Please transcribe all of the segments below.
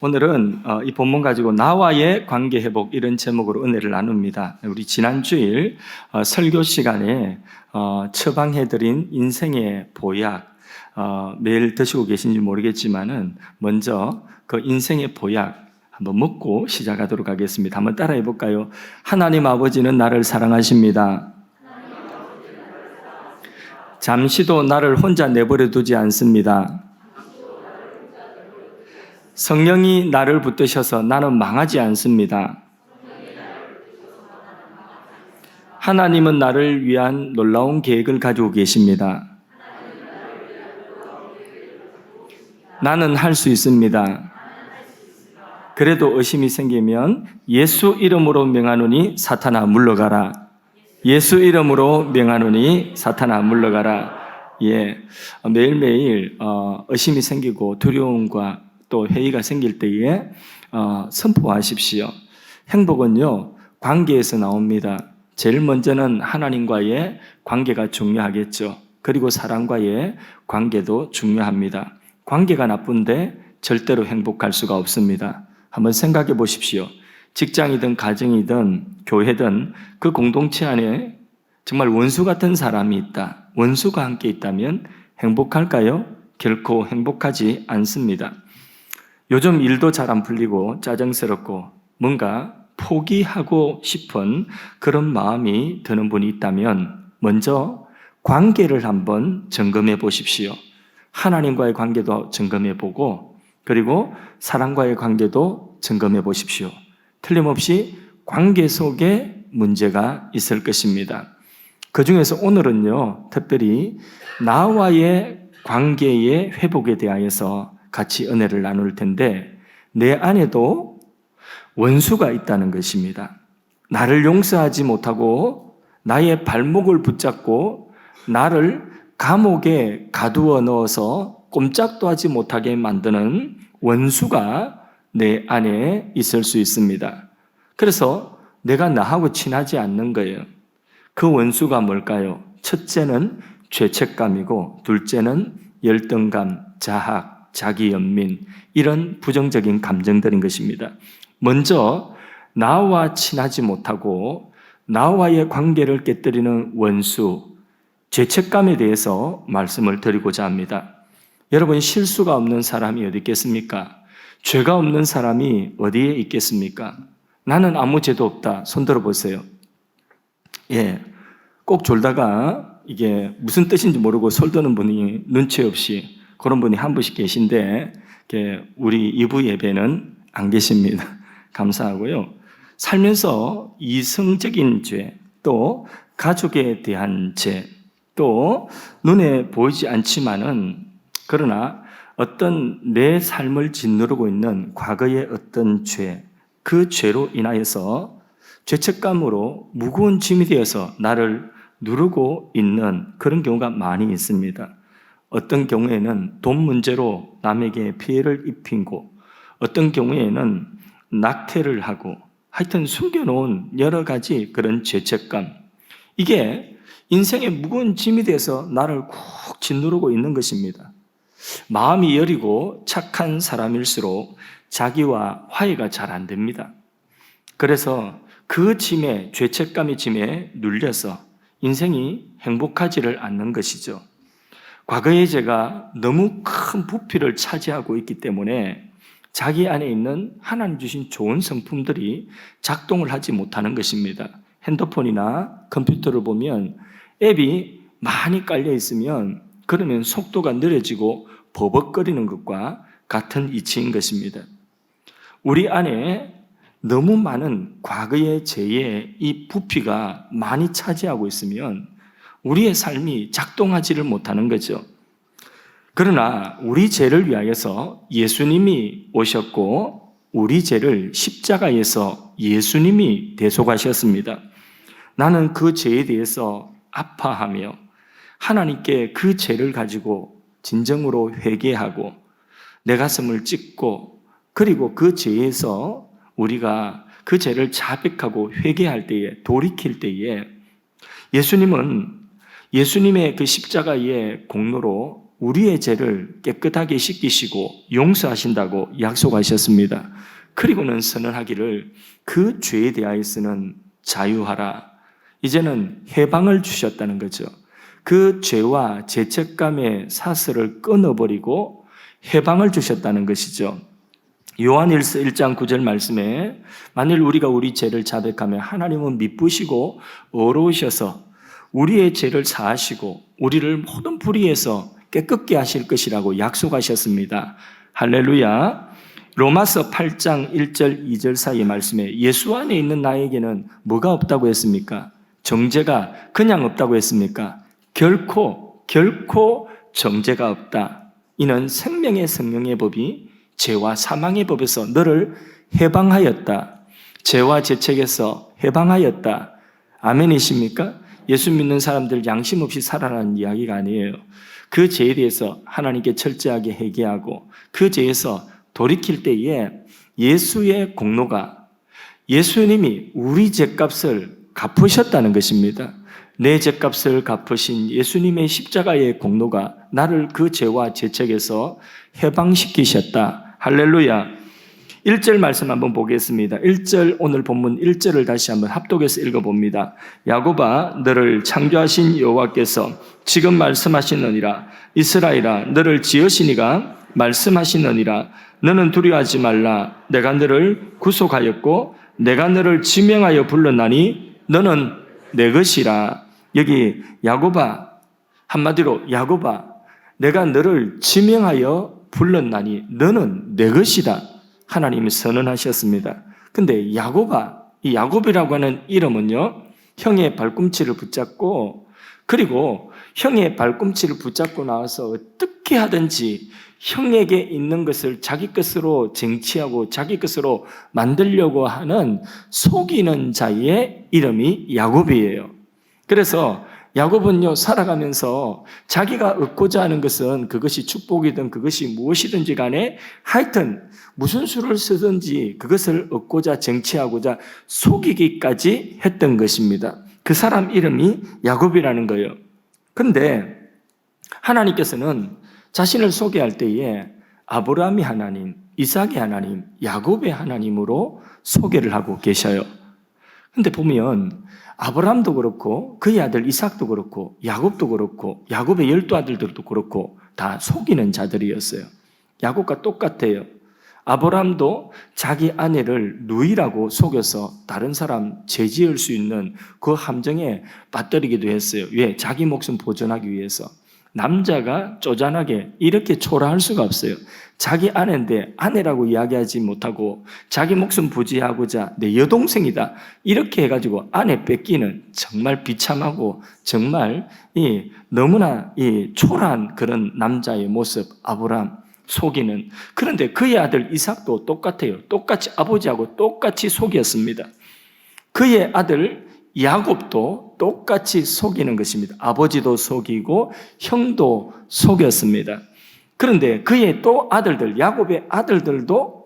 오늘은 이 본문 가지고 나와의 관계 회복 이런 제목으로 은혜를 나눕니다. 우리 지난 주일 설교 시간에 처방해드린 인생의 보약 매일 드시고 계신지 모르겠지만은 먼저 그 인생의 보약 한번 먹고 시작하도록 하겠습니다. 한번 따라해 볼까요? 하나님 아버지는 나를 사랑하십니다. 잠시도 나를 혼자 내버려 두지 않습니다. 성령이 나를 붙드셔서 나는 망하지 않습니다. 하나님은 나를 위한 놀라운 계획을 가지고 계십니다. 나는 할 수 있습니다. 그래도 의심이 생기면 예수 이름으로 명하노니 사탄아 물러가라. 예수 이름으로 명하노니 사탄아 물러가라. 매일매일 의심이 생기고 두려움과 또 회의가 생길 때에 선포하십시오. 행복은요, 관계에서 나옵니다. 제일 먼저는 하나님과의 관계가 중요하겠죠. 그리고 사람과의 관계도 중요합니다. 관계가 나쁜데 절대로 행복할 수가 없습니다. 한번 생각해 보십시오. 직장이든 가정이든 교회든 그 공동체 안에 정말 원수 같은 사람이 있다. 원수가 함께 있다면 행복할까요? 결코 행복하지 않습니다. 요즘 일도 잘 안 풀리고 짜증스럽고 뭔가 포기하고 싶은 그런 마음이 드는 분이 있다면 먼저 관계를 한번 점검해 보십시오. 하나님과의 관계도 점검해 보고 그리고 사람과의 관계도 점검해 보십시오. 틀림없이 관계 속에 문제가 있을 것입니다. 그 중에서 오늘은요, 특별히 나와의 관계의 회복에 대하여서 같이 은혜를 나눌 텐데 내 안에도 원수가 있다는 것입니다. 나를 용서하지 못하고 나의 발목을 붙잡고 나를 감옥에 가두어 넣어서 꼼짝도 하지 못하게 만드는 원수가 내 안에 있을 수 있습니다. 그래서 내가 나하고 친하지 않는 거예요. 그 원수가 뭘까요? 첫째는 죄책감이고 둘째는 열등감, 자학, 자기연민 이런 부정적인 감정들인 것입니다. 먼저 나와 친하지 못하고 나와의 관계를 깨뜨리는 원수, 죄책감에 대해서 말씀을 드리고자 합니다. 여러분, 실수가 없는 사람이 어디 있겠습니까? 죄가 없는 사람이 어디에 있겠습니까? 나는 아무 죄도 없다. 손 들어보세요. 꼭 졸다가 이게 무슨 뜻인지 모르고 솔드는 분이 눈치 없이 그런 분이 한 분씩 계신데 우리 2부 예배는 안 계십니다. 감사하고요. 살면서 이성적인 죄, 또 가족에 대한 죄, 또 눈에 보이지 않지만은 그러나 어떤 내 삶을 짓누르고 있는 과거의 어떤 죄, 그 죄로 인하여서 죄책감으로 무거운 짐이 되어서 나를 누르고 있는 그런 경우가 많이 있습니다. 어떤 경우에는 돈 문제로 남에게 피해를 입히고 어떤 경우에는 낙태를 하고 하여튼 숨겨놓은 여러 가지 그런 죄책감, 이게 인생의 무거운 짐이 돼서 나를 꾹 짓누르고 있는 것입니다. 마음이 여리고 착한 사람일수록 자기와 화해가 잘 안 됩니다. 그래서 그 짐에, 죄책감의 짐에 눌려서 인생이 행복하지를 않는 것이죠. 과거의 죄가 너무 큰 부피를 차지하고 있기 때문에 자기 안에 있는 하나님 주신 좋은 성품들이 작동을 하지 못하는 것입니다. 핸드폰이나 컴퓨터를 보면 앱이 많이 깔려 있으면 그러면 속도가 느려지고 버벅거리는 것과 같은 이치인 것입니다. 우리 안에 너무 많은 과거의 죄의 이 부피가 많이 차지하고 있으면 우리의 삶이 작동하지를 못하는 거죠. 그러나 우리 죄를 위하여서 예수님이 오셨고 우리 죄를 십자가에서 예수님이 대속하셨습니다. 나는 그 죄에 대해서 아파하며 하나님께 그 죄를 가지고 진정으로 회개하고 내 가슴을 찢고 그리고 그 죄에서 우리가 그 죄를 자백하고 회개할 때에, 돌이킬 때에 예수님은 예수님의 그 십자가의 공로로 우리의 죄를 깨끗하게 씻기시고 용서하신다고 약속하셨습니다. 그리고는 선언하기를 그 죄에 대하여서는 자유하라. 이제는 해방을 주셨다는 거죠. 그 죄와 죄책감의 사슬을 끊어버리고 해방을 주셨다는 것이죠. 요한일서 1장 9절 말씀에 만일 우리가 우리 죄를 자백하면 하나님은 미쁘시고 어로우셔서 우리의 죄를 사하시고 우리를 모든 불의에서 깨끗게 하실 것이라고 약속하셨습니다. 할렐루야. 로마서 8장 1절 2절 사이의 말씀에 예수 안에 있는 나에게는 뭐가 없다고 했습니까? 정죄가 그냥 없다고 했습니까? 결코 정죄가 없다. 이는 생명의 성령의 법이 죄와 사망의 법에서 너를 해방하였다. 죄와 죄책에서 해방하였다. 아멘이십니까? 예수 믿는 사람들 양심 없이 살아라는 이야기가 아니에요. 그 죄에 대해서 하나님께 철저하게 회개하고 그 죄에서 돌이킬 때에 예수의 공로가 예수님이 우리 죄값을 갚으셨다는 것입니다. 내 죄값을 갚으신 예수님의 십자가의 공로가 나를 그 죄와 죄책에서 해방시키셨다. 할렐루야. 1절 말씀 한번 보겠습니다. 1절 오늘 본문 1절을 다시 한번 합독해서 읽어봅니다. 야곱아 너를 창조하신 여호와께서 지금 말씀하시느니라. 이스라엘아 너를 지으시니가 말씀하시느니라. 너는 두려워하지 말라. 내가 너를 구속하였고 내가 너를 지명하여 불렀나니 너는 내 것이라. 여기 야곱아, 한마디로 야곱아 내가 너를 지명하여 불렀나니 너는 내 것이다. 하나님이 선언하셨습니다. 근데 야곱아, 이 야곱이라고 하는 이름은요, 형의 발꿈치를 붙잡고, 그리고 형의 발꿈치를 붙잡고 나와서 어떻게 하든지 형에게 있는 것을 자기 것으로 쟁취하고 자기 것으로 만들려고 하는 속이는 자의 이름이 야곱이에요. 그래서 야곱은요, 살아가면서 자기가 얻고자 하는 것은 그것이 축복이든 그것이 무엇이든지 간에 하여튼 무슨 수를 쓰든지 그것을 얻고자 쟁취하고자 속이기까지 했던 것입니다. 그 사람 이름이 야곱이라는 거예요. 그런데 하나님께서는 자신을 소개할 때에 아브라함의 하나님, 이삭의 하나님, 야곱의 하나님으로 소개를 하고 계셔요. 근데 보면 아브라함도 그렇고 그의 아들 이삭도 그렇고 야곱도 그렇고 야곱의 12아들들도 그렇고 다 속이는 자들이었어요. 야곱과 똑같아요. 아브라함도 자기 아내를 누이라고 속여서 다른 사람 죄지을 수 있는 그 함정에 빠뜨리기도 했어요. 왜? 자기 목숨 보존하기 위해서. 남자가 쪼잔하게 이렇게 초라할 수가 없어요. 자기 아내인데 아내라고 이야기하지 못하고 자기 목숨 부지하고자 내 여동생이다 이렇게 해가지고 아내 뺏기는 정말 비참하고 정말 너무나 초라한 그런 남자의 모습, 아브라함 속이는. 그런데 그의 아들 이삭도 똑같아요. 똑같이 아버지하고 똑같이 속였습니다. 그의 아들 야곱도 똑같이 속이는 것입니다. 아버지도 속이고 형도 속였습니다. 그런데 그의 또 아들들, 야곱의 아들들도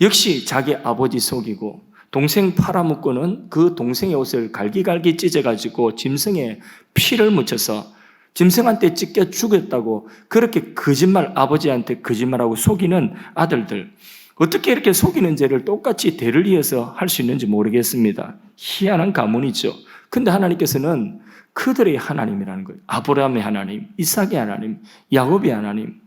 역시 자기 아버지 속이고 동생 팔아먹고는 그 동생의 옷을 갈기갈기 찢어가지고 짐승에 피를 묻혀서 짐승한테 찢겨 죽였다고 그렇게 거짓말, 아버지한테 거짓말하고 속이는 아들들. 어떻게 이렇게 속이는 죄를 똑같이 대를 이어서 할 수 있는지 모르겠습니다. 희한한 가문이죠. 근데 하나님께서는 그들의 하나님이라는 거예요. 아브라함의 하나님, 이삭의 하나님, 야곱의 하나님.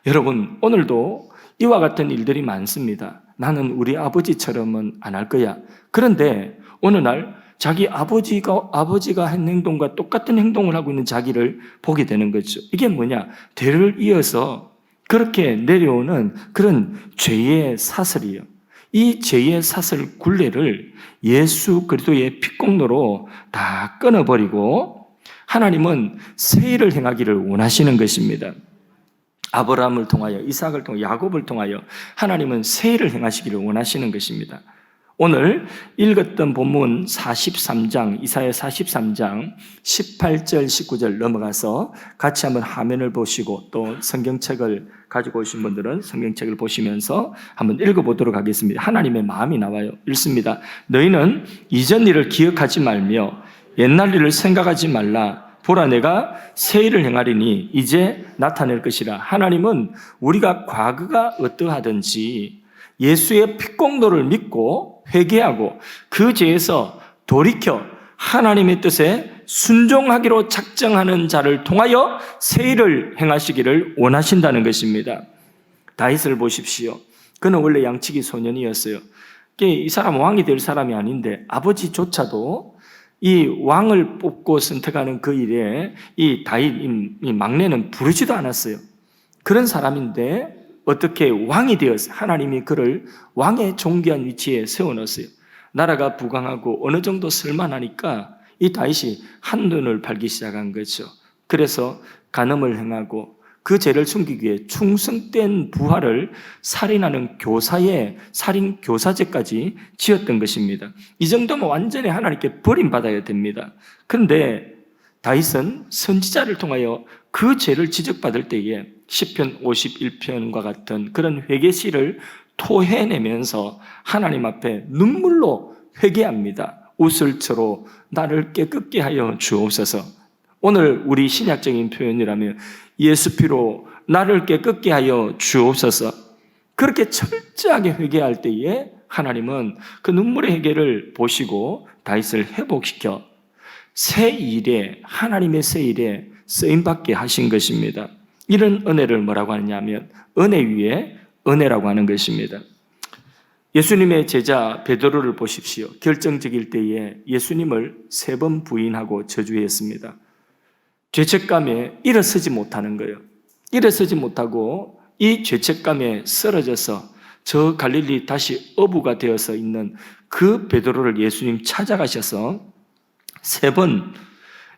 여러분, 오늘도 이와 같은 일들이 많습니다. 나는 우리 아버지처럼은 안 할 거야. 그런데 어느 날 자기 아버지가 한 행동과 똑같은 행동을 하고 있는 자기를 보게 되는 거죠. 이게 뭐냐? 대를 이어서 그렇게 내려오는 그런 죄의 사슬이에요. 이 죄의 사슬 굴레를 예수 그리스도의 피공로로 다 끊어버리고 하나님은 새 일을 행하기를 원하시는 것입니다. 아브라함을 통하여, 이삭을 통하여, 야곱을 통하여 하나님은 새 일을 행하시기를 원하시는 것입니다. 오늘 읽었던 본문 43장, 이사야 43장 18절, 19절 넘어가서 같이 한번 화면을 보시고 또 성경책을 가지고 오신 분들은 성경책을 보시면서 한번 읽어보도록 하겠습니다. 하나님의 마음이 나와요. 읽습니다. 너희는 이전 일을 기억하지 말며 옛날 일을 생각하지 말라. 보라 내가 새 일을 행하리니 이제 나타낼 것이라. 하나님은 우리가 과거가 어떠하든지 예수의 피공로를 믿고 회개하고 그 죄에서 돌이켜 하나님의 뜻에 순종하기로 작정하는 자를 통하여 새 일을 행하시기를 원하신다는 것입니다. 다윗을 보십시오. 그는 원래 양치기 소년이었어요. 이 사람 왕이 될 사람이 아닌데 아버지조차도 이 왕을 뽑고 선택하는 그 일에 이 다윗, 이 막내는 부르지도 않았어요. 그런 사람인데 어떻게 왕이 되었어요? 하나님이 그를 왕의 존귀한 위치에 세워놓았어요. 나라가 부강하고 어느 정도 쓸만하니까 이 다윗이 한눈을 팔기 시작한 거죠. 그래서 간음을 행하고 그 죄를 숨기기 위해 충성된 부하를 살인하는 교사의 살인 교사죄까지 지었던 것입니다. 이 정도면 완전히 하나님께 버림받아야 됩니다. 그런데 다윗은 선지자를 통하여 그 죄를 지적받을 때에 시편 51편과 같은 그런 회개시를 토해내면서 하나님 앞에 눈물로 회개합니다. 웃을처로 나를 깨끗게 하여 주옵소서. 오늘 우리 신약적인 표현이라면 예수 피로 나를 깨끗게 하여 주옵소서. 그렇게 철저하게 회개할 때에 하나님은 그 눈물의 회개를 보시고 다윗을 회복시켜 새 일에, 하나님의 새 일에 쓰임받게 하신 것입니다. 이런 은혜를 뭐라고 하느냐면 은혜 위에 은혜라고 하는 것입니다. 예수님의 제자 베드로를 보십시오. 결정적일 때에 예수님을 3번 부인하고 저주했습니다. 죄책감에 일어서지 못하는 거예요. 일어서지 못하고 이 죄책감에 쓰러져서 저 갈릴리 다시 어부가 되어서 있는 그 베드로를 예수님 찾아가셔서 3번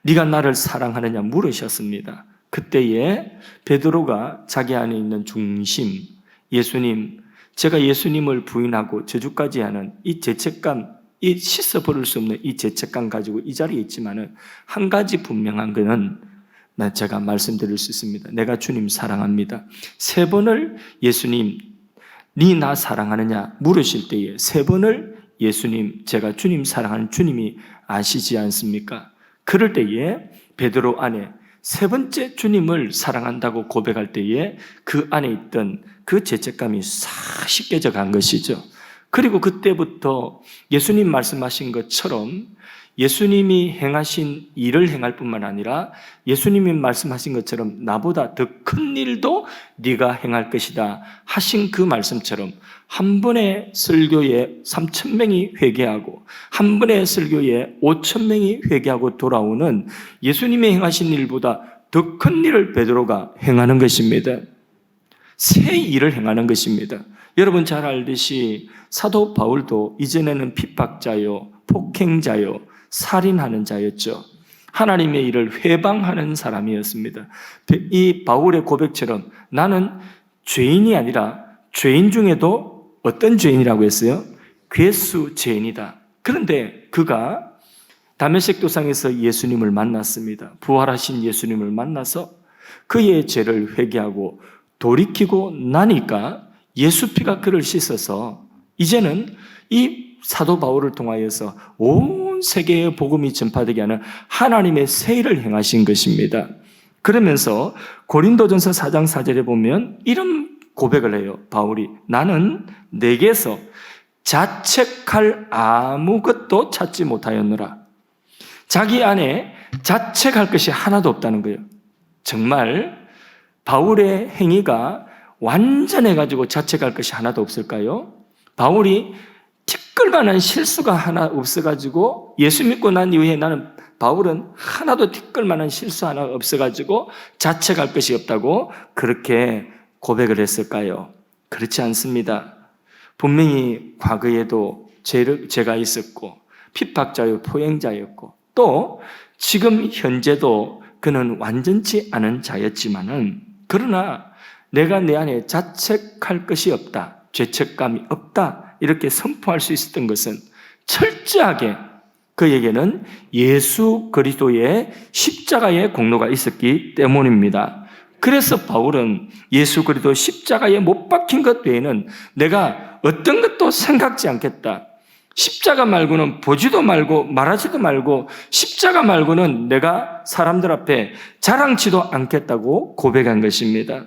네가 나를 사랑하느냐 물으셨습니다. 그때에 베드로가 자기 안에 있는 중심, 예수님, 제가 예수님을 부인하고 저주까지 하는 이 죄책감, 이 씻어버릴 수 없는 이 죄책감 가지고 이 자리에 있지만은 한 가지 분명한 것은 제가 말씀드릴 수 있습니다. 내가 주님 사랑합니다. 3번을 예수님, 네 나 사랑하느냐 물으실 때에 3번을 예수님, 제가 주님 사랑하는 주님이 아시지 않습니까? 그럴 때에 베드로 안에 3번째 주님을 사랑한다고 고백할 때에 그 안에 있던 그 죄책감이 싹 씻겨져 간 것이죠. 그리고 그때부터 예수님 말씀하신 것처럼 예수님이 행하신 일을 행할 뿐만 아니라 예수님이 말씀하신 것처럼 나보다 더 큰 일도 네가 행할 것이다 하신 그 말씀처럼 한 번의 설교에 3,000명이 회개하고 한 번의 설교에 5,000명이 회개하고 돌아오는 예수님이 행하신 일보다 더 큰 일을 베드로가 행하는 것입니다. 새 일을 행하는 것입니다. 여러분 잘 알듯이 사도 바울도 이전에는 핍박자요, 폭행자요, 살인하는 자였죠. 하나님의 일을 회방하는 사람이었습니다. 이 바울의 고백처럼 나는 죄인이 아니라 죄인 중에도 어떤 죄인이라고 했어요? 괴수 죄인이다. 그런데 그가 다메섹 도상에서 예수님을 만났습니다. 부활하신 예수님을 만나서 그의 죄를 회개하고 돌이키고 나니까 예수 피가 그를 씻어서 이제는 이 사도 바울을 통하여서 온 세계의 복음이 전파되게 하는 하나님의 새 일을 행하신 것입니다. 그러면서 고린도전서 4장 4절에 보면 이런 고백을 해요. 바울이 나는 내게서 자책할 아무것도 찾지 못하였노라. 자기 안에 자책할 것이 하나도 없다는 거예요. 정말 바울의 행위가 완전해가지고 자책할 것이 하나도 없을까요? 바울이 티끌만한 실수가 하나 없어가지고 예수 믿고 난 이후에 나는 바울은 하나도 티끌만한 실수 하나 없어가지고 자책할 것이 없다고 그렇게 고백을 했을까요? 그렇지 않습니다. 분명히 과거에도 죄가 있었고 핍박자요 포행자였고 또 지금 현재도 그는 완전치 않은 자였지만은 그러나 내가 내 안에 자책할 것이 없다, 죄책감이 없다 이렇게 선포할 수 있었던 것은 철저하게 그에게는 예수 그리스도의 십자가의 공로가 있었기 때문입니다. 그래서 바울은 예수 그리스도 십자가에 못 박힌 것 외에는 내가 어떤 것도 생각지 않겠다. 십자가 말고는 보지도 말고 말하지도 말고 십자가 말고는 내가 사람들 앞에 자랑치도 않겠다고 고백한 것입니다.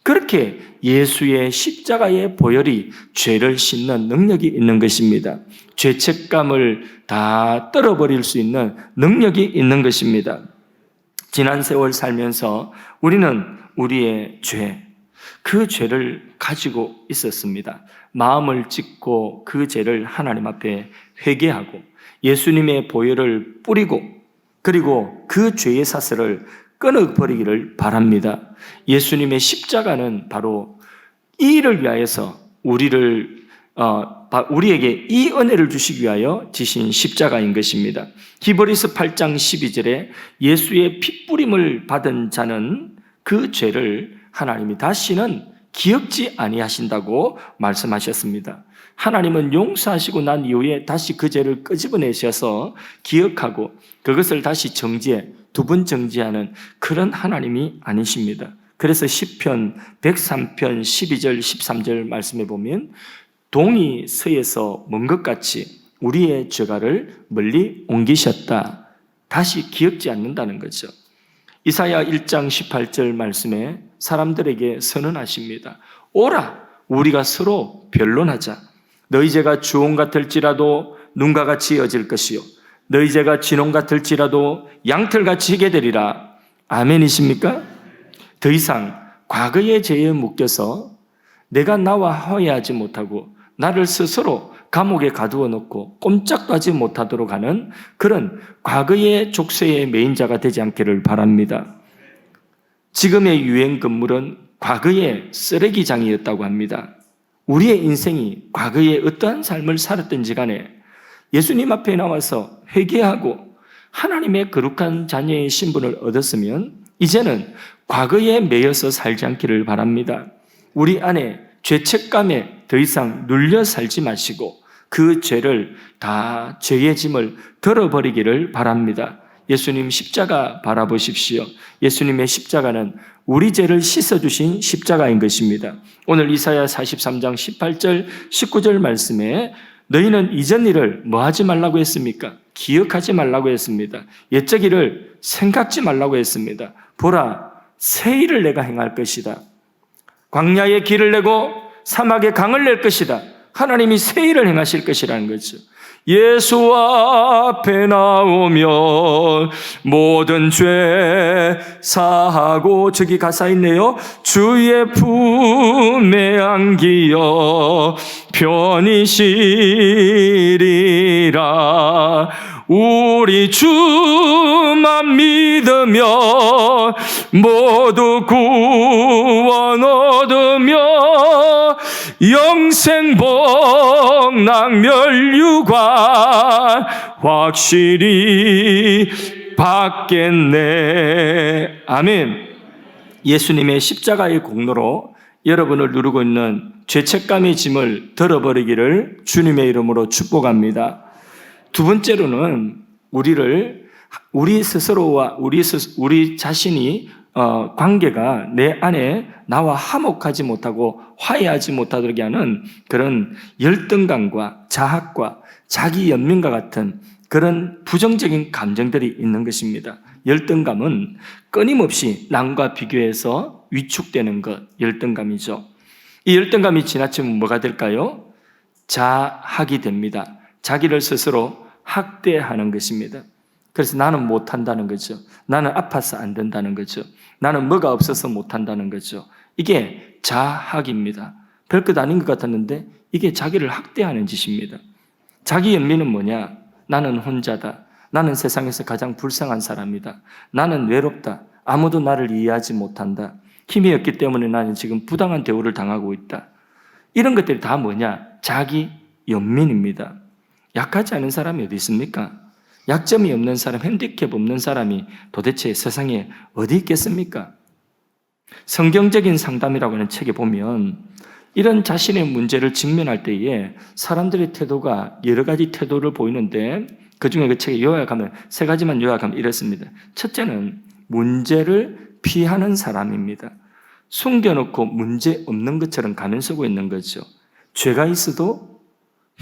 그렇게 예수의 십자가의 보혈이 죄를 씻는 능력이 있는 것입니다. 죄책감을 다 떨어버릴 수 있는 능력이 있는 것입니다. 지난 세월 살면서 우리는 우리의 죄, 그 죄를 가지고 있었습니다. 마음을 찢고 그 죄를 하나님 앞에 회개하고 예수님의 보혈을 뿌리고 그리고 그 죄의 사슬을 끊어버리기를 바랍니다. 예수님의 십자가는 바로 이 일을 위하여서 우리에게 이 은혜를 주시기 위하여 지신 십자가인 것입니다. 히브리서 8장 12절에 예수의 핏부림을 받은 자는 그 죄를 하나님이 다시는 기억지 아니하신다고 말씀하셨습니다. 하나님은 용서하시고 난 이후에 다시 그 죄를 끄집어내셔서 기억하고 그것을 다시 정지해 두 번 정지하는 그런 하나님이 아니십니다. 그래서 시편 103편 12절 13절 말씀해 보면 동이 서에서 먼 것 같이 우리의 죄가를 멀리 옮기셨다. 다시 기억지 않는다는 거죠. 이사야 1장 18절 말씀에 사람들에게 선언하십니다. 오라, 우리가 서로 변론하자. 너희 죄가 주홍 같을지라도 눈과 같이 어질 것이요 너희 죄가 진홍 같을지라도 양털같이 희게 되리라. 아멘이십니까? 더 이상 과거의 죄에 묶여서 내가 나와 화해하지 못하고 나를 스스로 감옥에 가두어 놓고 꼼짝도 하지 못하도록 하는 그런 과거의 족쇄의 매인자가 되지 않기를 바랍니다. 지금의 유행 건물은 과거의 쓰레기장이었다고 합니다. 우리의 인생이 과거에 어떠한 삶을 살았든지 간에 예수님 앞에 나와서 회개하고 하나님의 거룩한 자녀의 신분을 얻었으면 이제는 과거에 매여서 살지 않기를 바랍니다. 우리 안에 죄책감에 더 이상 눌려 살지 마시고 그 죄를 다 죄의 짐을 덜어버리기를 바랍니다. 예수님 십자가 바라보십시오. 예수님의 십자가는 우리 죄를 씻어주신 십자가인 것입니다. 오늘 이사야 43장 18절 19절 말씀에 너희는 이전 일을 뭐 하지 말라고 했습니까? 기억하지 말라고 했습니다. 옛적 일을 생각지 말라고 했습니다. 보라, 새 일을 내가 행할 것이다. 광야에 길을 내고 사막에 강을 낼 것이다. 하나님이 새 일을 행하실 것이라는 거죠. 예수 앞에 나오면 모든 죄 사하고, 저기 가사 있네요. 주의 품에 안기어 편히 쉬리라. 우리 주만 믿으며 모두 구원 얻으며 영생 복락 멸류관 확실히 받겠네. 아멘. 예수님의 십자가의 공로로 여러분을 누르고 있는 죄책감의 짐을 덜어버리기를 주님의 이름으로 축복합니다. 두 번째로는 우리 스스로와 우리 자신이 관계가 내 안에 나와 화목하지 못하고 화해하지 못하게 하는 그런 열등감과 자학과 자기 연민과 같은 그런 부정적인 감정들이 있는 것입니다. 열등감은 끊임없이 남과 비교해서 위축되는 것, 열등감이죠. 이 열등감이 지나치면 뭐가 될까요? 자학이 됩니다. 자기를 스스로 학대하는 것입니다. 그래서 나는 못한다는 거죠. 나는 아파서 안 된다는 거죠. 나는 뭐가 없어서 못한다는 거죠. 이게 자학입니다. 별것 아닌 것 같았는데 이게 자기를 학대하는 짓입니다. 자기 연민은 뭐냐? 나는 혼자다. 나는 세상에서 가장 불쌍한 사람이다. 나는 외롭다. 아무도 나를 이해하지 못한다. 힘이 없기 때문에 나는 지금 부당한 대우를 당하고 있다. 이런 것들이 다 뭐냐? 자기 연민입니다. 약하지 않은 사람이 어디 있습니까? 약점이 없는 사람, 핸디캡 없는 사람이 도대체 세상에 어디 있겠습니까? 성경적인 상담이라고 하는 책에 보면 이런 자신의 문제를 직면할 때에 사람들의 태도가 여러 가지 태도를 보이는데 그중에 그 책에 요약하면 세 가지만 요약하면 이렇습니다. 첫째는 문제를 피하는 사람입니다. 숨겨놓고 문제 없는 것처럼 가면 쓰고 있는 거죠. 죄가 있어도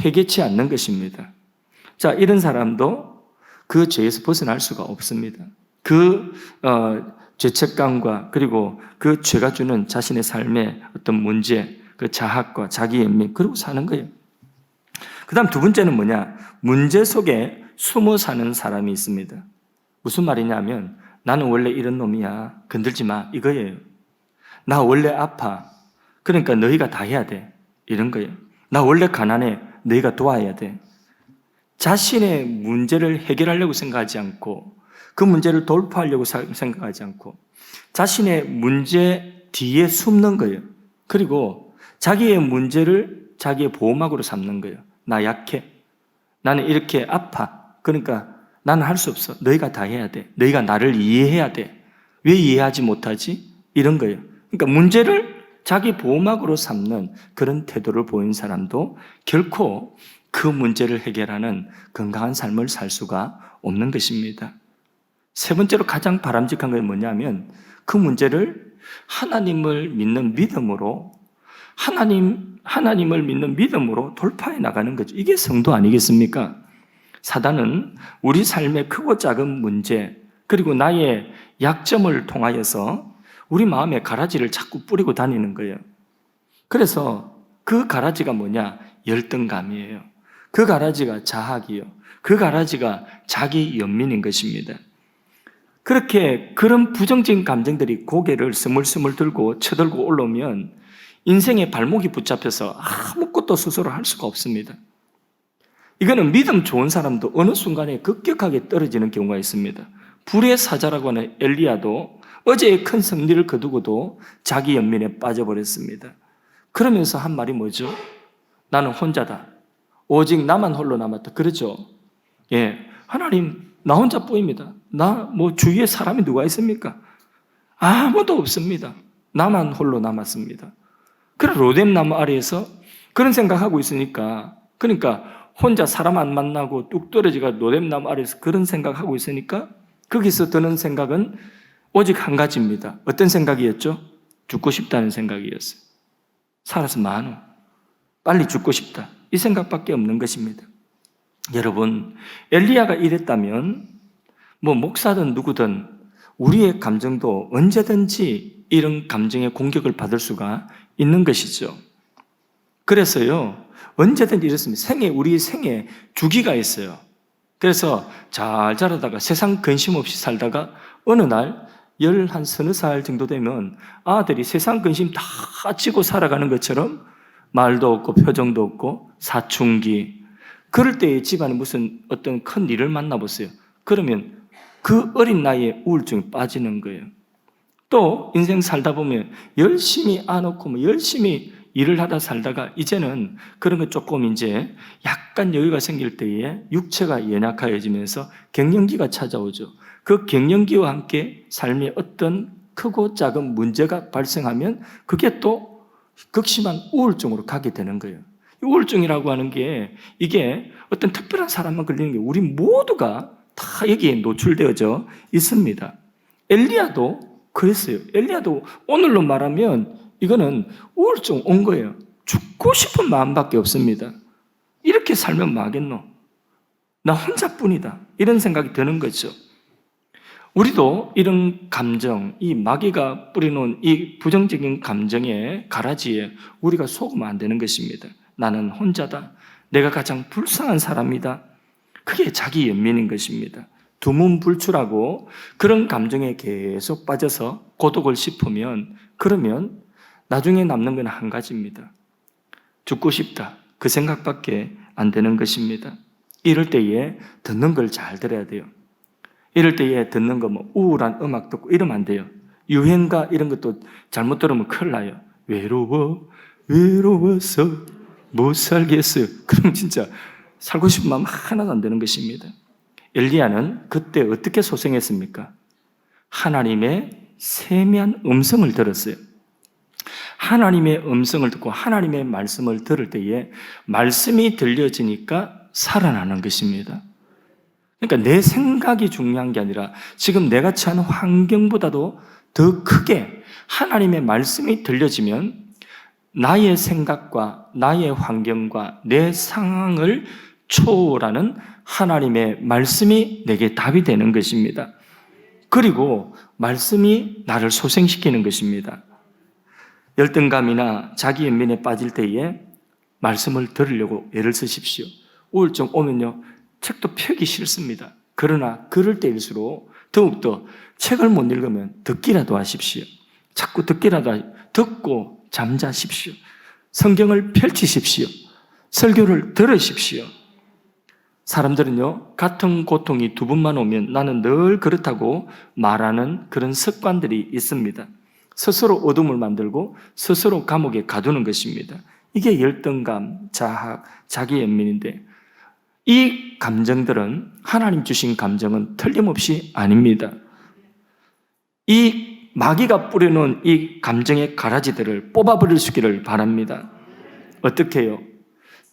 회개치 않는 것입니다. 자, 이런 사람도 그 죄에서 벗어날 수가 없습니다. 그 죄책감과 그리고 그 죄가 주는 자신의 삶의 어떤 문제, 그 자학과 자기 연민, 그러고 사는 거예요. 그 다음 두 번째는 뭐냐? 문제 속에 숨어 사는 사람이 있습니다. 무슨 말이냐면 나는 원래 이런 놈이야. 건들지 마. 이거예요. 나 원래 아파. 그러니까 너희가 다 해야 돼. 이런 거예요. 나 원래 가난해. 너희가 도와야 돼. 자신의 문제를 해결하려고 생각하지 않고 그 문제를 돌파하려고 생각하지 않고 자신의 문제 뒤에 숨는 거예요. 그리고 자기의 문제를 자기의 보호막으로 삼는 거예요. 나 약해. 나는 이렇게 아파. 그러니까 나는 할 수 없어. 너희가 다 해야 돼. 너희가 나를 이해해야 돼. 왜 이해하지 못하지? 이런 거예요. 그러니까 문제를 자기 보호막으로 삼는 그런 태도를 보인 사람도 결코 그 문제를 해결하는 건강한 삶을 살 수가 없는 것입니다. 세 번째로 가장 바람직한 건 뭐냐면 그 문제를 하나님을 믿는 믿음으로 하나님을 믿는 믿음으로 돌파해 나가는 거죠. 이게 성도 아니겠습니까? 사단은 우리 삶의 크고 작은 문제 그리고 나의 약점을 통하여서 우리 마음에 가라지를 자꾸 뿌리고 다니는 거예요. 그래서 그 가라지가 뭐냐? 열등감이에요. 그 가라지가 자학이요. 그 가라지가 자기 연민인 것입니다. 그렇게 그런 부정적인 감정들이 고개를 스물스물 들고 쳐들고 올라오면 인생의 발목이 붙잡혀서 아무것도 스스로 할 수가 없습니다. 이거는 믿음 좋은 사람도 어느 순간에 급격하게 떨어지는 경우가 있습니다. 불의 사자라고 하는 엘리야도 어제의 큰 승리를 거두고도 자기 연민에 빠져버렸습니다. 그러면서 한 말이 뭐죠? 나는 혼자다. 오직 나만 홀로 남았다. 그렇죠? 예, 하나님 나 혼자뿐입니다. 나 주위에 사람이 누가 있습니까? 아무도 없습니다. 나만 홀로 남았습니다. 그래 로뎀나무 아래에서 그런 생각하고 있으니까 그러니까 혼자 사람 안 만나고 뚝 떨어지가 로뎀나무 아래에서 그런 생각하고 있으니까 거기서 드는 생각은 오직 한 가지입니다. 어떤 생각이었죠? 죽고 싶다는 생각이었어요. 살아서 많어. 빨리 죽고 싶다. 이 생각밖에 없는 것입니다. 여러분, 엘리야가 이랬다면 목사든 누구든 우리의 감정도 언제든지 이런 감정의 공격을 받을 수가 있는 것이죠. 그래서요, 언제든지 이렇습니다. 우리 생에 주기가 있어요. 그래서 잘 자라다가 세상 근심 없이 살다가 어느 날 11서너 정도 되면 아들이 세상 근심 다 지고 살아가는 것처럼 말도 없고 표정도 없고 사춘기, 그럴 때에 집안에 무슨 어떤 큰 일을 만나보세요. 그러면 그 어린 나이에 우울증이 빠지는 거예요. 또 인생 살다 보면 열심히 안 얻고 열심히 일을 하다 살다가 이제는 그런 거 조금 이제 약간 여유가 생길 때에 육체가 연약해지면서 갱년기가 찾아오죠. 그 갱년기와 함께 삶의 어떤 크고 작은 문제가 발생하면 그게 또 극심한 우울증으로 가게 되는 거예요. 우울증이라고 하는 게 이게 어떤 특별한 사람만 걸리는 게 우리 모두가 다 여기에 노출되어져 있습니다. 엘리야도 그랬어요. 엘리야도 오늘로 말하면 이거는 우울증 온 거예요. 죽고 싶은 마음밖에 없습니다. 이렇게 살면 뭐하겠노? 나 혼자뿐이다. 이런 생각이 드는 거죠. 우리도 이런 감정, 이 마귀가 뿌려놓은 이 부정적인 감정의 가라지에 우리가 속으면 안 되는 것입니다. 나는 혼자다. 내가 가장 불쌍한 사람이다. 그게 자기 연민인 것입니다. 두문불출하고 그런 감정에 계속 빠져서 고독을 씹으면 그러면 나중에 남는 건 한 가지입니다. 죽고 싶다. 그 생각밖에 안 되는 것입니다. 이럴 때에 듣는 걸 잘 들어야 돼요. 이럴 때에 듣는 거 우울한 음악 듣고 이러면 안 돼요. 유행가 이런 것도 잘못 들으면 큰일 나요. 외로워서 못 살겠어요. 그럼 진짜 살고 싶은 마음 하나도 안 되는 것입니다. 엘리야는 그때 어떻게 소생했습니까? 하나님의 세미한 음성을 들었어요. 하나님의 음성을 듣고 하나님의 말씀을 들을 때에 말씀이 들려지니까 살아나는 것입니다. 그러니까 내 생각이 중요한 게 아니라 지금 내가 처한 환경보다도 더 크게 하나님의 말씀이 들려지면 나의 생각과 나의 환경과 내 상황을 초월하는 하나님의 말씀이 내게 답이 되는 것입니다. 그리고 말씀이 나를 소생시키는 것입니다. 열등감이나 자기 연민에 빠질 때에 말씀을 들으려고 애를 쓰십시오. 우울증 오면요, 책도 펴기 싫습니다. 그러나 그럴 때일수록 더욱더 책을 못 읽으면 듣기라도 하십시오. 자꾸 듣기라도 듣고 잠자십시오. 성경을 펼치십시오. 설교를 들으십시오. 사람들은요, 같은 고통이 두 번만 오면 나는 늘 그렇다고 말하는 그런 습관들이 있습니다. 스스로 어둠을 만들고 스스로 감옥에 가두는 것입니다. 이게 열등감, 자학, 자기연민인데 이 감정들은 하나님 주신 감정은 틀림없이 아닙니다. 이 마귀가 뿌려놓은 이 감정의 가라지들을 뽑아버릴 수 있기를 바랍니다. 어떻게 해요?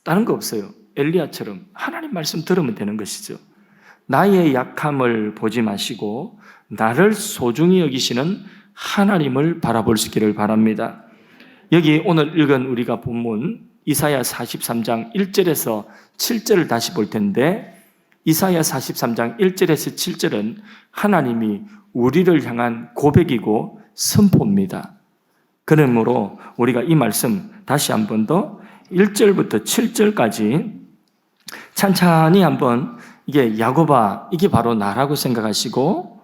다른 거 없어요. 엘리야처럼 하나님 말씀 들으면 되는 것이죠. 나의 약함을 보지 마시고 나를 소중히 여기시는 하나님을 바라볼 수 있기를 바랍니다. 여기 오늘 읽은 우리가 본문 이사야 43장 1절에서 7절을 다시 볼 텐데, 이사야 43장 1절에서 7절은 하나님이 우리를 향한 고백이고 선포입니다. 그러므로 우리가 이 말씀 다시 한 번 더 1절부터 7절까지 찬찬히 한번, 이게 야곱아, 이게 바로 나라고 생각하시고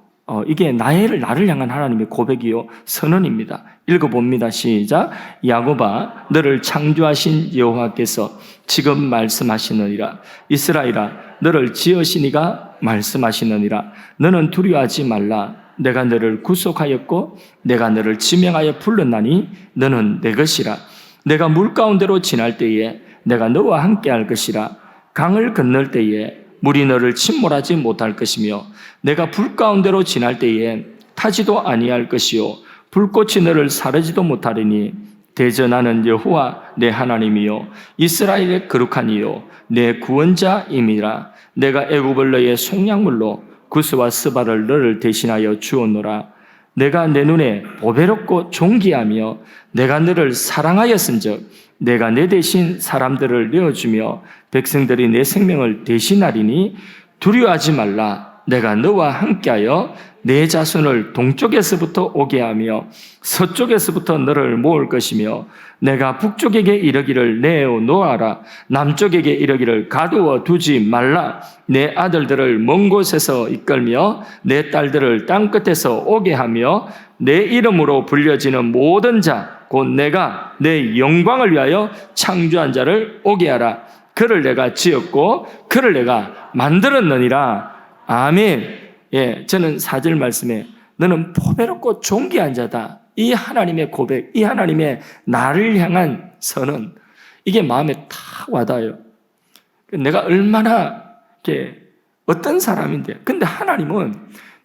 이게 나를 향한 하나님의 고백이요 선언입니다. 읽어봅니다. 시작. 야곱아, 너를 창조하신 여호와께서 지금 말씀하시느니라. 이스라엘아, 너를 지으신 이가 말씀하시느니라. 너는 두려워하지 말라. 내가 너를 구속하였고 내가 너를 지명하여 불렀나니 너는 내 것이라. 내가 물 가운데로 지날 때에 내가 너와 함께 할 것이라. 강을 건널 때에 물이 너를 침몰하지 못할 것이며 내가 불 가운데로 지날 때에 타지도 아니할 것이요 불꽃이 너를 사르지도 못하리니 대전하는 여호와 내 하나님이요 이스라엘의 거룩한 이요 내 구원자임이라. 내가 애굽을 너의 속량물로 구스와 스바를 너를 대신하여 주었노라. 내가 내 눈에 보배롭고 존귀하며 내가 너를 사랑하였은즉 내가 내 대신 사람들을 내어주며 백성들이 내 생명을 대신하리니 두려워하지 말라. 내가 너와 함께하여 내 자손을 동쪽에서부터 오게 하며 서쪽에서부터 너를 모을 것이며 내가 북쪽에게 이르기를 내어 놓아라. 남쪽에게 이르기를 가두어 두지 말라. 내 아들들을 먼 곳에서 이끌며 내 딸들을 땅끝에서 오게 하며 내 이름으로 불려지는 모든 자 곧 내가 내 영광을 위하여 창조한 자를 오게 하라. 그를 내가 지었고 그를 내가 만들었느니라. 아멘. 예, 저는 4절 말씀에 너는 보배롭고 존귀한 자다. 이 하나님의 고백, 이 하나님의 나를 향한 선언, 이게 마음에 탁 와닿아요. 내가 얼마나 어떤 사람인데, 근데 하나님은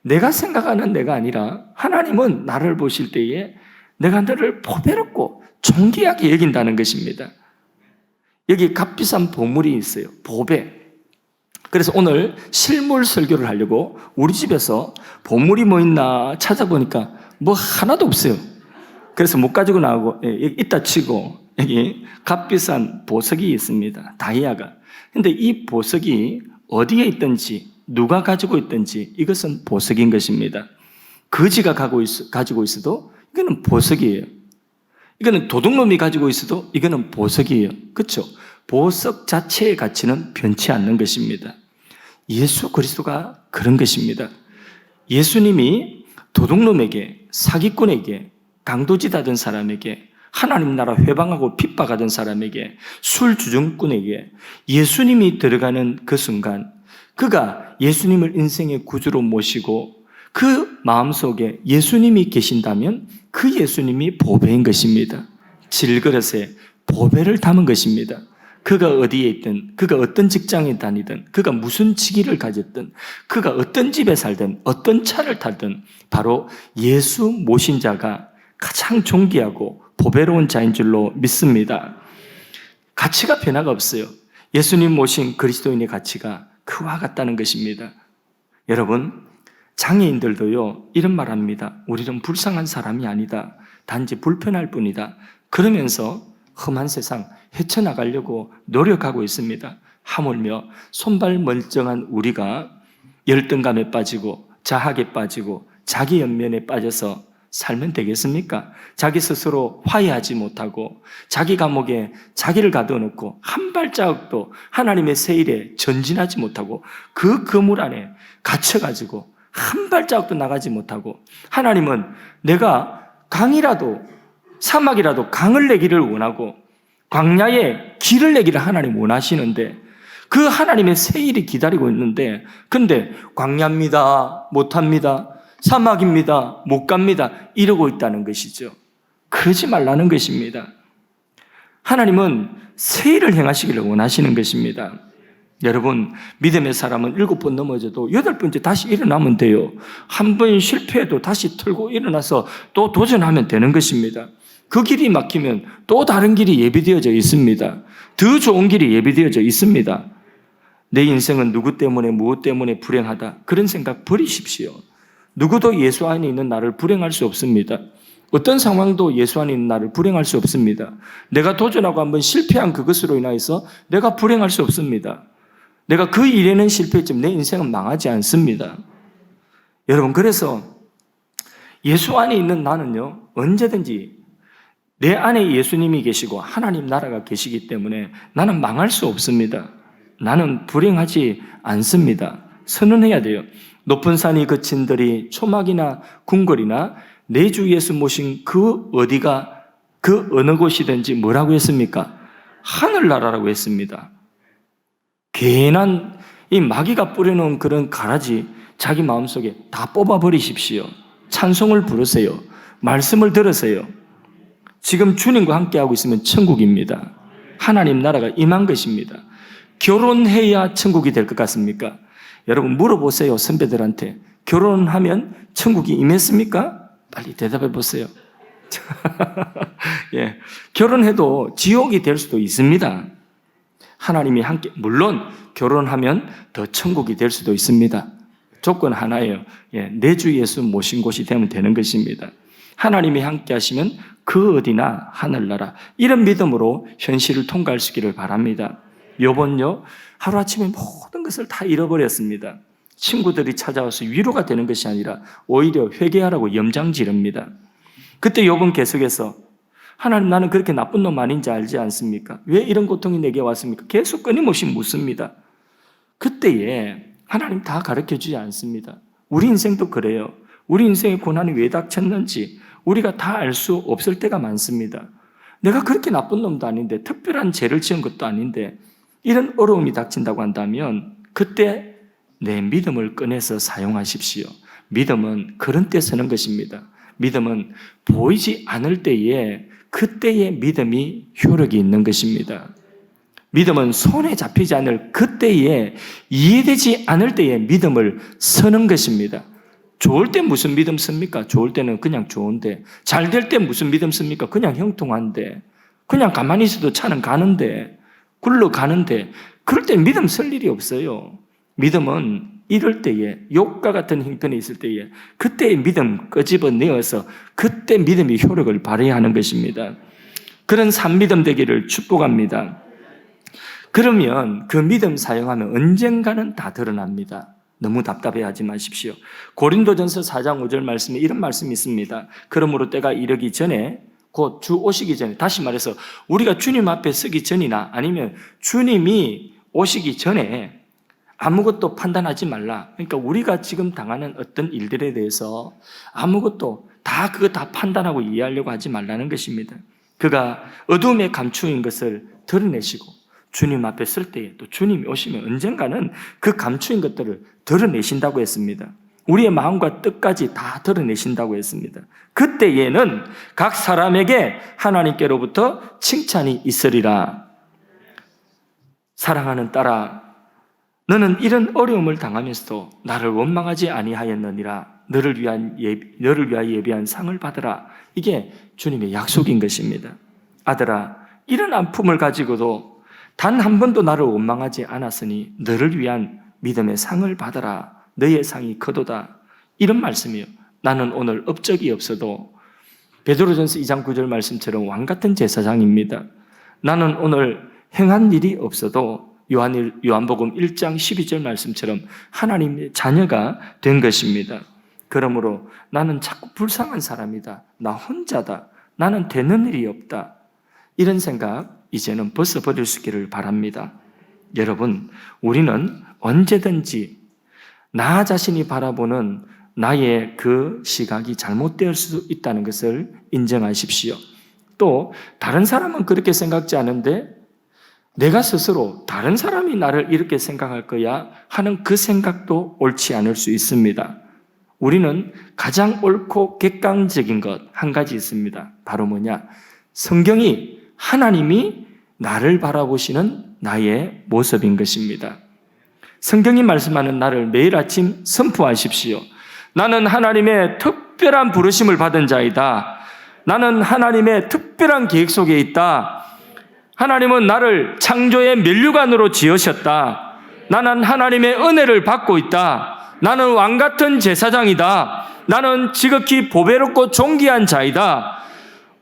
내가 생각하는 내가 아니라 하나님은 나를 보실 때에 내가 너를 보배롭고 존귀하게 여긴다는 것입니다. 여기 값비싼 보물이 있어요. 보배. 그래서 오늘 실물 설교를 하려고 우리 집에서 보물이 뭐 있나 찾아보니까 뭐 하나도 없어요. 그래서 못 가지고 나오고 이따 치고 여기 값비싼 보석이 있습니다. 다이아가. 근데 이 보석이 어디에 있든지 누가 가지고 있든지 이것은 보석인 것입니다. 거지가 가지고 있어도 이거는 보석이에요. 이거는 도둑놈이 가지고 있어도 이거는 보석이에요. 그렇죠? 보석 자체의 가치는 변치 않는 것입니다. 예수 그리스도가 그런 것입니다. 예수님이 도둑놈에게, 사기꾼에게, 강도짓하던 사람에게, 하나님 나라 회방하고 핍박하던 사람에게, 술주정꾼에게 예수님이 들어가는 그 순간 그가 예수님을 인생의 구주로 모시고 그 마음속에 예수님이 계신다면 그 예수님이 보배인 것입니다. 질그릇에 보배를 담은 것입니다. 그가 어디에 있든, 그가 어떤 직장에 다니든, 그가 무슨 직위를 가졌든, 그가 어떤 집에 살든, 어떤 차를 타든 바로 예수 모신 자가 가장 존귀하고 보배로운 자인 줄로 믿습니다. 가치가 변화가 없어요. 예수님 모신 그리스도인의 가치가 그와 같다는 것입니다. 여러분, 장애인들도요 이런 말합니다. 우리는 불쌍한 사람이 아니다. 단지 불편할 뿐이다. 그러면서 험한 세상 헤쳐나가려고 노력하고 있습니다. 하물며 손발 멀쩡한 우리가 열등감에 빠지고 자학에 빠지고 자기 연면에 빠져서 살면 되겠습니까? 자기 스스로 화해하지 못하고 자기 감옥에 자기를 가둬놓고 한 발자국도 하나님의 세일에 전진하지 못하고 그 그물 안에 갇혀가지고 한 발자국도 나가지 못하고, 하나님은 내가 강이라도 사막이라도 강을 내기를 원하고 광야에 길을 내기를 하나님 원하시는데 그 하나님의 세일이 기다리고 있는데, 근데 광야입니다, 못합니다, 사막입니다, 못 갑니다 이러고 있다는 것이죠. 그러지 말라는 것입니다. 하나님은 세일을 행하시기를 원하시는 것입니다. 여러분, 믿음의 사람은 7번 넘어져도 8번째 다시 일어나면 돼요. 한 번 실패해도 다시 틀고 일어나서 또 도전하면 되는 것입니다. 그 길이 막히면 또 다른 길이 예비되어져 있습니다. 더 좋은 길이 예비되어져 있습니다. 내 인생은 누구 때문에 무엇 때문에 불행하다, 그런 생각 버리십시오. 누구도 예수 안에 있는 나를 불행할 수 없습니다. 어떤 상황도 예수 안에 있는 나를 불행할 수 없습니다. 내가 도전하고 한번 실패한 그것으로 인하여서 내가 불행할 수 없습니다. 내가 그 일에는 실패했지만 내 인생은 망하지 않습니다. 여러분, 그래서 예수 안에 있는 나는요, 언제든지 내 안에 예수님이 계시고 하나님 나라가 계시기 때문에 나는 망할 수 없습니다. 나는 불행하지 않습니다. 선언해야 돼요. 높은 산이 그친들이 초막이나 궁궐이나 내 주 예수 모신 그 어디가 그 어느 곳이든지 뭐라고 했습니까? 하늘나라라고 했습니다. 괜한 이 마귀가 뿌려놓은 그런 가라지 자기 마음속에 다 뽑아버리십시오. 찬송을 부르세요. 말씀을 들으세요. 지금 주님과 함께하고 있으면 천국입니다. 하나님 나라가 임한 것입니다. 결혼해야 천국이 될 것 같습니까? 여러분 물어보세요. 선배들한테 결혼하면 천국이 임했습니까? 빨리 대답해 보세요. 예, 결혼해도 지옥이 될 수도 있습니다. 하나님이 함께, 물론 결혼하면 더 천국이 될 수도 있습니다. 조건 하나예요. 예, 내 주 예수 모신 곳이 되면 되는 것입니다. 하나님이 함께 하시면 그 어디나 하늘나라, 이런 믿음으로 현실을 통과할 수 있기를 바랍니다. 요번요, 하루아침에 모든 것을 다 잃어버렸습니다. 친구들이 찾아와서 위로가 되는 것이 아니라 오히려 회개하라고 염장 지릅니다. 그때 욥은 계속해서 하나님, 나는 그렇게 나쁜 놈 아닌지 알지 않습니까? 왜 이런 고통이 내게 왔습니까? 계속 끊임없이 묻습니다. 그때에 하나님 다 가르쳐주지 않습니다. 우리 인생도 그래요. 우리 인생의 고난이 왜 닥쳤는지 우리가 다 알 수 없을 때가 많습니다. 내가 그렇게 나쁜 놈도 아닌데, 특별한 죄를 지은 것도 아닌데 이런 어려움이 닥친다고 한다면 그때 내 믿음을 꺼내서 사용하십시오. 믿음은 그런 때 쓰는 것입니다. 믿음은 보이지 않을 때에 그때의 믿음이 효력이 있는 것입니다. 믿음은 손에 잡히지 않을 그때에, 이해되지 않을 때에 믿음을 쓰는 것입니다. 좋을 때 무슨 믿음 씁니까? 좋을 때는 그냥 좋은데, 잘 될 때 무슨 믿음 씁니까? 그냥 형통한데, 그냥 가만히 있어도 차는 가는데, 굴러가는데, 그럴 때 믿음 쓸 일이 없어요. 믿음은 이럴 때에, 욕과 같은 형편에 있을 때에 그때의 믿음 끄집어내어서 그때 믿음이 효력을 발휘하는 것입니다. 그런 산믿음 되기를 축복합니다. 그러면 그 믿음 사용하면 언젠가는 다 드러납니다. 너무 답답해하지 마십시오. 고린도전서 4장 5절 말씀에 이런 말씀이 있습니다. 그러므로 때가 이르기 전에, 곧 주 오시기 전에, 다시 말해서 우리가 주님 앞에 서기 전이나 아니면 주님이 오시기 전에 아무것도 판단하지 말라. 그러니까 우리가 지금 당하는 어떤 일들에 대해서 아무것도 그거 다 판단하고 이해하려고 하지 말라는 것입니다. 그가 어둠에 감추인 것을 드러내시고 주님 앞에 설 때에, 또 주님이 오시면 언젠가는 그 감추인 것들을 드러내신다고 했습니다. 우리의 마음과 뜻까지 다 드러내신다고 했습니다. 그때에는 각 사람에게 하나님께로부터 칭찬이 있으리라. 사랑하는 딸아, 너는 이런 어려움을 당하면서도 나를 원망하지 아니하였느니라. 너를 위하여 예비한 상을 받으라. 이게 주님의 약속인 것입니다. 아들아, 이런 아픔을 가지고도 단 한 번도 나를 원망하지 않았으니 너를 위한 믿음의 상을 받아라. 너의 상이 크도다. 이런 말씀이에요. 나는 오늘 업적이 없어도 베드로전서 2장 9절 말씀처럼 왕같은 제사장입니다. 나는 오늘 행한 일이 없어도 요한복음 1장 12절 말씀처럼 하나님의 자녀가 된 것입니다. 그러므로 나는 자꾸 불쌍한 사람이다. 나 혼자다. 나는 되는 일이 없다. 이런 생각 이제는 벗어버릴 수 있기를 바랍니다. 여러분, 우리는 언제든지 나 자신이 바라보는 나의 그 시각이 잘못될 수 있다는 것을 인정하십시오. 또 다른 사람은 그렇게 생각지 않은데 내가 스스로 다른 사람이 나를 이렇게 생각할 거야 하는 그 생각도 옳지 않을 수 있습니다. 우리는 가장 옳고 객관적인 것 한 가지 있습니다. 바로 뭐냐? 성경이 하나님이 나를 바라보시는 나의 모습인 것입니다. 성경이 말씀하는 나를 매일 아침 선포하십시오. 나는 하나님의 특별한 부르심을 받은 자이다. 나는 하나님의 특별한 계획 속에 있다. 하나님은 나를 창조의 면류관으로 지으셨다. 나는 하나님의 은혜를 받고 있다. 나는 왕같은 제사장이다. 나는 지극히 보배롭고 존귀한 자이다.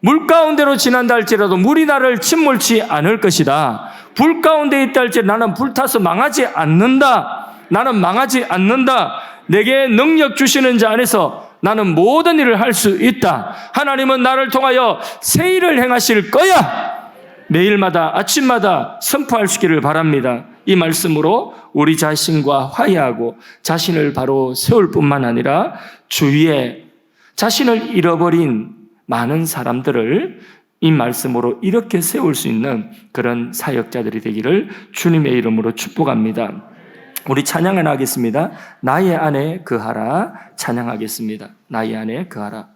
물 가운데로 지난다 할지라도 물이 나를 침몰치 않을 것이다. 불 가운데 있다 할지라도 나는 불타서 망하지 않는다. 나는 망하지 않는다. 내게 능력 주시는 자 안에서 나는 모든 일을 할 수 있다. 하나님은 나를 통하여 새 일을 행하실 거야. 매일마다 아침마다 선포할 수 있기를 바랍니다. 이 말씀으로 우리 자신과 화해하고 자신을 바로 세울 뿐만 아니라 주위에 자신을 잃어버린 많은 사람들을 이 말씀으로 이렇게 세울 수 있는 그런 사역자들이 되기를 주님의 이름으로 축복합니다. 우리 찬양을 하겠습니다. 나의 안에 거하라. 찬양하겠습니다. 나의 안에 거하라.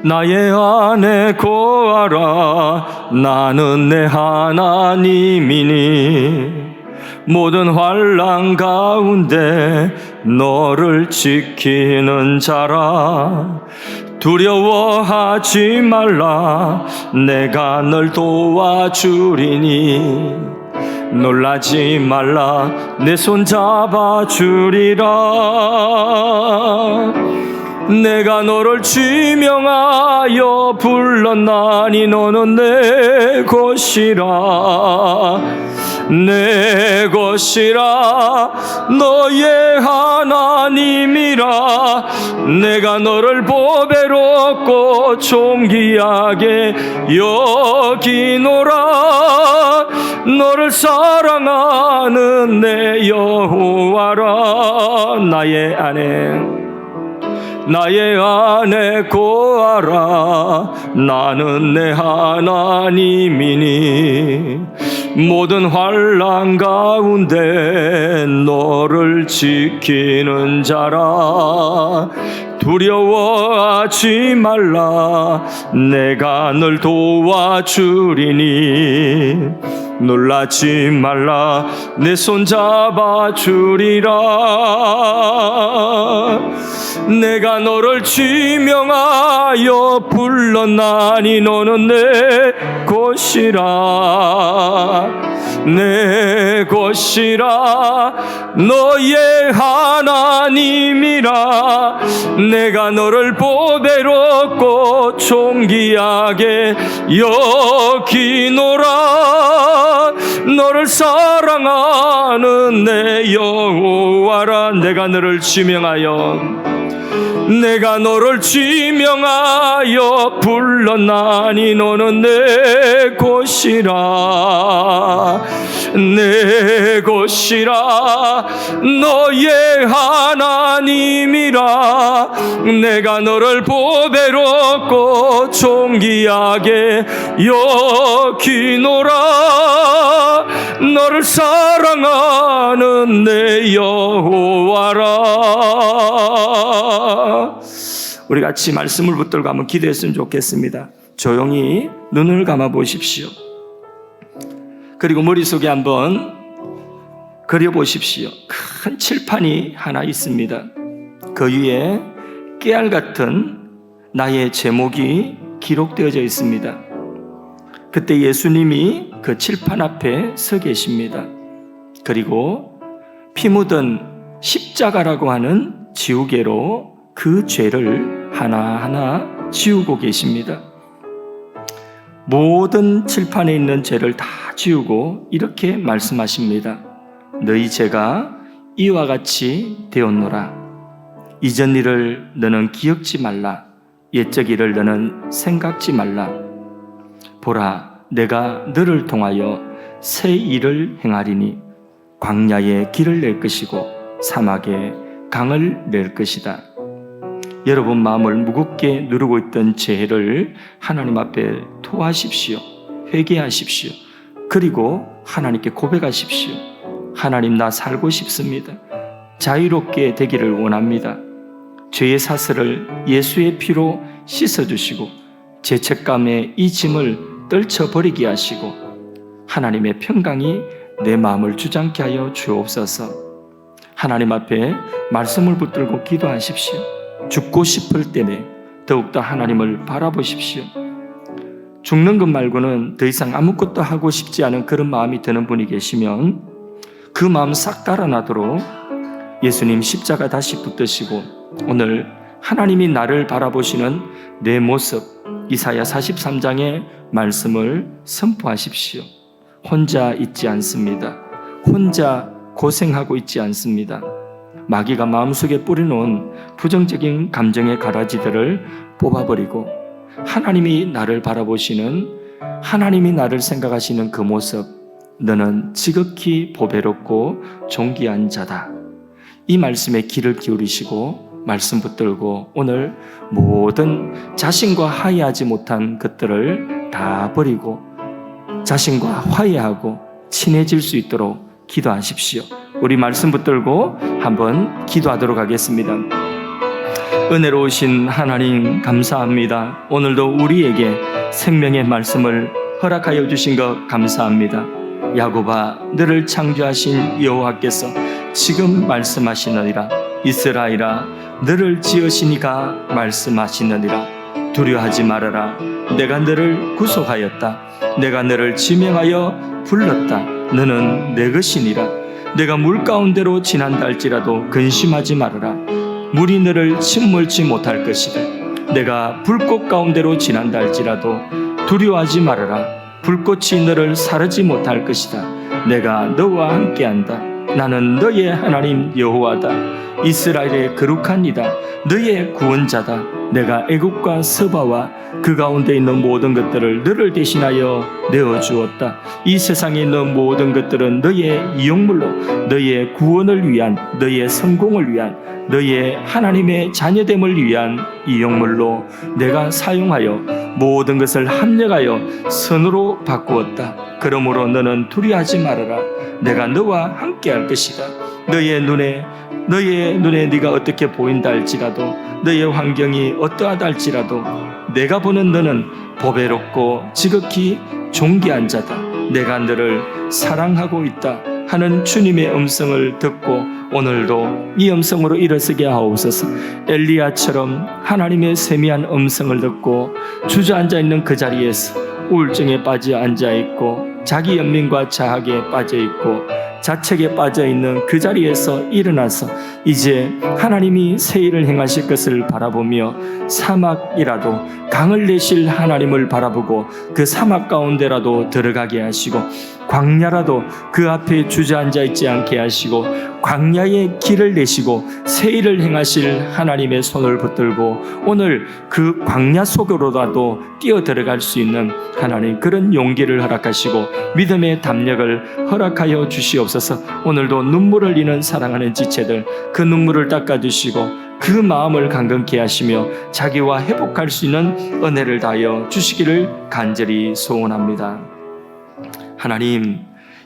나의 안에 거하라. 나는 내 하나님이니 모든 환난 가운데 너를 지키는 자라. 두려워하지 말라. 내가 널 도와주리니 놀라지 말라. 내 손 잡아주리라. 내가 너를 지명하여 불렀나니 너는 내 것이라. 내 것이라. 너의 하나님이라. 내가 너를 보배롭고 존귀하게 여기노라. 너를 사랑하는 내 여호와라. 나의 안에 거하라. 나는 내 하나님이니 모든 환난 가운데 너를 지키는 자라. 두려워하지 말라. 내가 널 도와주리니 놀라지 말라. 내 손 잡아주리라. 내가 너를 지명하여 불렀나니 너는 내 것이라. 내 것이라. 너의 하나님이라. 내가 너를 보배롭고 존귀하게 여기노라. 너를 사랑하는 내 여호와라. 내가 너를 지명하여 불렀나니 너는 내 것이라. 내 것이라. 너의 하나님이라. 내가 너를 보배롭고 존귀하게 여기노라. 너를 사랑하는 내 여호와라. 우리 같이 말씀을 붙들고 한번 기도했으면 좋겠습니다. 조용히 눈을 감아 보십시오. 그리고 머릿속에 한번 그려보십시오. 큰 칠판이 하나 있습니다. 그 위에 깨알 같은 나의 제목이 기록되어져 있습니다. 그때 예수님이 그 칠판 앞에 서 계십니다. 그리고 피 묻은 십자가라고 하는 지우개로 그 죄를 하나하나 지우고 계십니다. 모든 칠판에 있는 죄를 다 지우고 이렇게 말씀하십니다. 너희 죄가 이와 같이 되었노라. 이전 일을 너는 기억지 말라. 옛적 일을 너는 생각지 말라. 보라, 내가 너를 통하여 새 일을 행하리니 광야에 길을 낼 것이고 사막에 강을 낼 것이다. 여러분 마음을 무겁게 누르고 있던 죄를 하나님 앞에 토하십시오. 회개하십시오. 그리고 하나님께 고백하십시오. 하나님, 나 살고 싶습니다. 자유롭게 되기를 원합니다. 죄의 사슬을 예수의 피로 씻어주시고 죄책감의 이 짐을 떨쳐버리게 하시고 하나님의 평강이 내 마음을 주장케 하여 주옵소서. 하나님 앞에 말씀을 붙들고 기도하십시오. 죽고 싶을 때에 더욱더 하나님을 바라보십시오. 죽는 것 말고는 더 이상 아무것도 하고 싶지 않은 그런 마음이 드는 분이 계시면 그 마음 싹 달아나도록 예수님 십자가 다시 붙드시고 오늘 하나님이 나를 바라보시는 내 모습, 이사야 43장의 말씀을 선포하십시오. 혼자 있지 않습니다. 혼자 고생하고 있지 않습니다. 마귀가 마음속에 뿌려놓은 부정적인 감정의 가라지들을 뽑아버리고 하나님이 나를 바라보시는, 하나님이 나를 생각하시는 그 모습, 너는 지극히 보배롭고 존귀한 자다. 이 말씀에 귀를 기울이시고 말씀 붙들고 오늘 모든 자신과 화해하지 못한 것들을 다 버리고 자신과 화해하고 친해질 수 있도록 기도하십시오. 우리 말씀 붙들고 한번 기도하도록 하겠습니다. 은혜로우신 하나님 감사합니다. 오늘도 우리에게 생명의 말씀을 허락하여 주신 것 감사합니다. 야곱아, 너를 창조하신 여호와께서 지금 말씀하시느니라. 이스라엘아, 너를 지으시니가 말씀하시느니라. 두려워하지 말아라. 내가 너를 구속하였다. 내가 너를 지명하여 불렀다. 너는 내 것이니라. 내가 물 가운데로 지난다 할지라도 근심하지 말아라. 물이 너를 침몰치 못할 것이다. 내가 불꽃 가운데로 지난다 할지라도 두려워하지 말아라. 불꽃이 너를 사르지 못할 것이다. 내가 너와 함께한다. 나는 너의 하나님 여호와다. 이스라엘의 거룩한 이다. 너의 구원자다. 내가 애국과 서바와 그 가운데 있는 모든 것들을 너를 대신하여 내어주었다. 이 세상에 있는 모든 것들은 너의 이용물로, 너의 구원을 위한, 너의 성공을 위한, 너의 하나님의 자녀됨을 위한 이용물로 내가 사용하여 모든 것을 합력하여 선으로 바꾸었다. 그러므로 너는 두려워하지 말아라. 내가 너와 함께할 것이다. 너의 눈에 네가 어떻게 보인다 할지라도, 너의 환경이 어떠하다 할지라도 내가 보는 너는 보배롭고 지극히 존귀한 자다. 내가 너를 사랑하고 있다 하는 주님의 음성을 듣고 오늘도 이 음성으로 일어서게 하옵소서. 엘리야처럼 하나님의 세미한 음성을 듣고 주저앉아 있는 그 자리에서 우울증에 빠져 앉아 있고 자기 연민과 자학에 빠져 있고 자책에 빠져 있는 그 자리에서 일어나서 이제 하나님이 새 일을 행하실 것을 바라보며 사막이라도 강을 내실 하나님을 바라보고 그 사막 가운데라도 들어가게 하시고 광야라도 그 앞에 주저앉아 있지 않게 하시고 광야의 길을 내시고 새 일을 행하실 하나님의 손을 붙들고 오늘 그 광야 속으로라도 뛰어 들어갈 수 있는 하나님 그런 용기를 허락하시고 믿음의 담력을 허락하여 주시옵소서. 오늘도 눈물을 흘리는 사랑하는 지체들 그 눈물을 닦아주시고 그 마음을 강건케 하시며 자기와 회복할 수 있는 은혜를 다하여 주시기를 간절히 소원합니다. 하나님,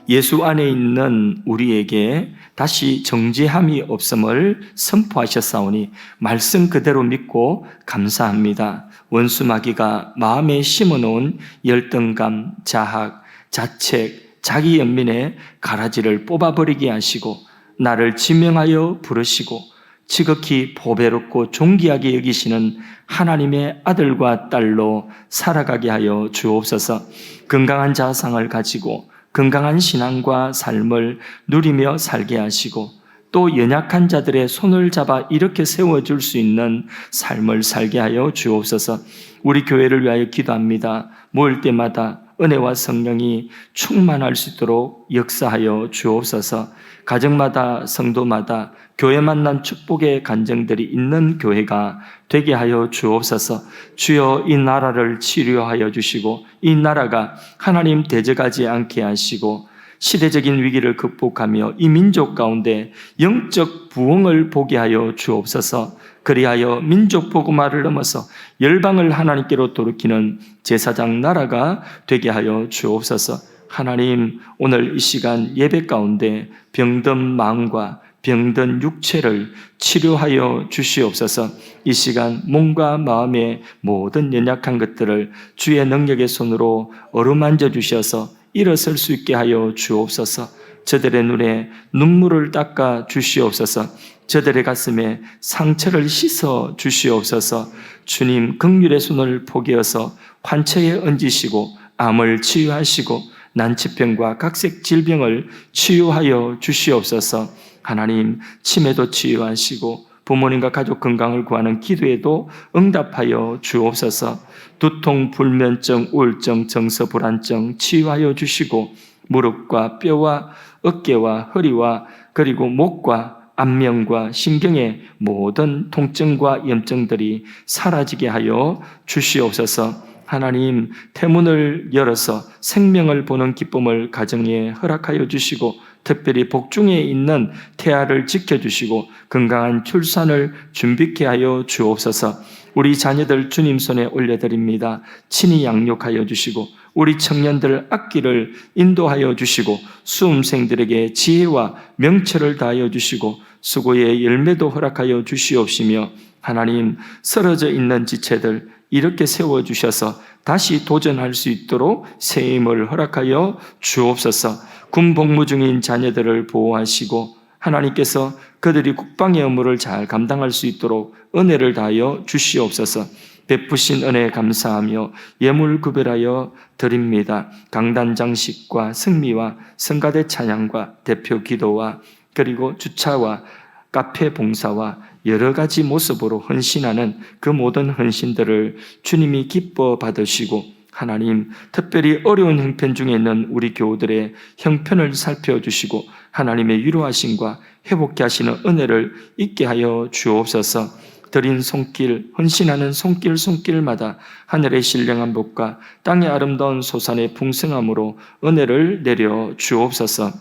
예수 안에 있는 우리에게 다시 정죄함이 없음을 선포하셨사오니 말씀 그대로 믿고 감사합니다. 원수 마귀가 마음에 심어놓은 열등감, 자학, 자책, 자기 연민의 가라지를 뽑아버리게 하시고 나를 지명하여 부르시고 지극히 보배롭고 존귀하게 여기시는 하나님의 아들과 딸로 살아가게 하여 주옵소서. 건강한 자상을 가지고 건강한 신앙과 삶을 누리며 살게 하시고 또 연약한 자들의 손을 잡아 이렇게 세워줄 수 있는 삶을 살게 하여 주옵소서. 우리 교회를 위하여 기도합니다. 모일 때마다 은혜와 성령이 충만할 수 있도록 역사하여 주옵소서. 가정마다, 성도마다 교회 만난 축복의 간증들이 있는 교회가 되게 하여 주옵소서. 주여, 이 나라를 치료하여 주시고 이 나라가 하나님 대적하지 않게 하시고 시대적인 위기를 극복하며 이 민족 가운데 영적 부흥을 보게 하여 주옵소서. 그리하여 민족 복음화를 넘어서 열방을 하나님께로 돌이키는 제사장 나라가 되게 하여 주옵소서. 하나님, 오늘 이 시간 예배 가운데 병든 마음과 병든 육체를 치료하여 주시옵소서. 이 시간 몸과 마음의 모든 연약한 것들을 주의 능력의 손으로 어루만져 주셔서 일어설 수 있게 하여 주옵소서. 저들의 눈에 눈물을 닦아 주시옵소서. 저들의 가슴에 상처를 씻어 주시옵소서. 주님, 긍휼의 손을 포개어서 환처에 얹으시고 암을 치유하시고 난치병과 각색 질병을 치유하여 주시옵소서. 하나님, 치매도 치유하시고 부모님과 가족 건강을 구하는 기도에도 응답하여 주옵소서. 두통, 불면증, 우울증, 정서 불안증 치유하여 주시고 무릎과 뼈와 어깨와 허리와 그리고 목과 안면과 신경의 모든 통증과 염증들이 사라지게 하여 주시옵소서. 하나님, 태문을 열어서 생명을 보는 기쁨을 가정에 허락하여 주시고 특별히 복중에 있는 태아를 지켜주시고 건강한 출산을 준비케 하여 주옵소서. 우리 자녀들 주님 손에 올려드립니다. 친히 양육하여 주시고 우리 청년들 앞길을 인도하여 주시고 수험생들에게 지혜와 명철을 다하여 주시고 수고의 열매도 허락하여 주시옵시며 하나님, 쓰러져 있는 지체들 이렇게 세워주셔서 다시 도전할 수 있도록 새 힘을 허락하여 주옵소서. 군 복무 중인 자녀들을 보호하시고 하나님께서 그들이 국방의 업무를 잘 감당할 수 있도록 은혜를 다하여 주시옵소서. 베푸신 은혜에 감사하며 예물 구별하여 드립니다. 강단 장식과 승리와 성가대 찬양과 대표 기도와 그리고 주차와 카페 봉사와 여러 가지 모습으로 헌신하는 그 모든 헌신들을 주님이 기뻐 받으시고 하나님, 특별히 어려운 형편 중에 있는 우리 교우들의 형편을 살펴주시고 하나님의 위로하심과 회복케 하시는 은혜를 있게 하여 주옵소서. 드린 손길, 헌신하는 손길마다 하늘의 신령한 복과 땅의 아름다운 소산의 풍성함으로 은혜를 내려 주옵소서.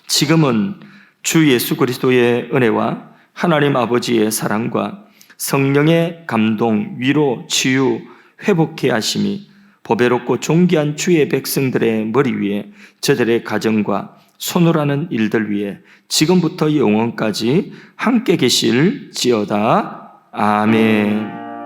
지금은 주 예수 그리스도의 은혜와 하나님 아버지의 사랑과 성령의 감동, 위로, 치유, 회복케 하심이 보배롭고 존귀한 주의 백성들의 머리 위에 저들의 가정과 손을 하는 일들 위에 지금부터 영원까지 함께 계실지어다. 아멘.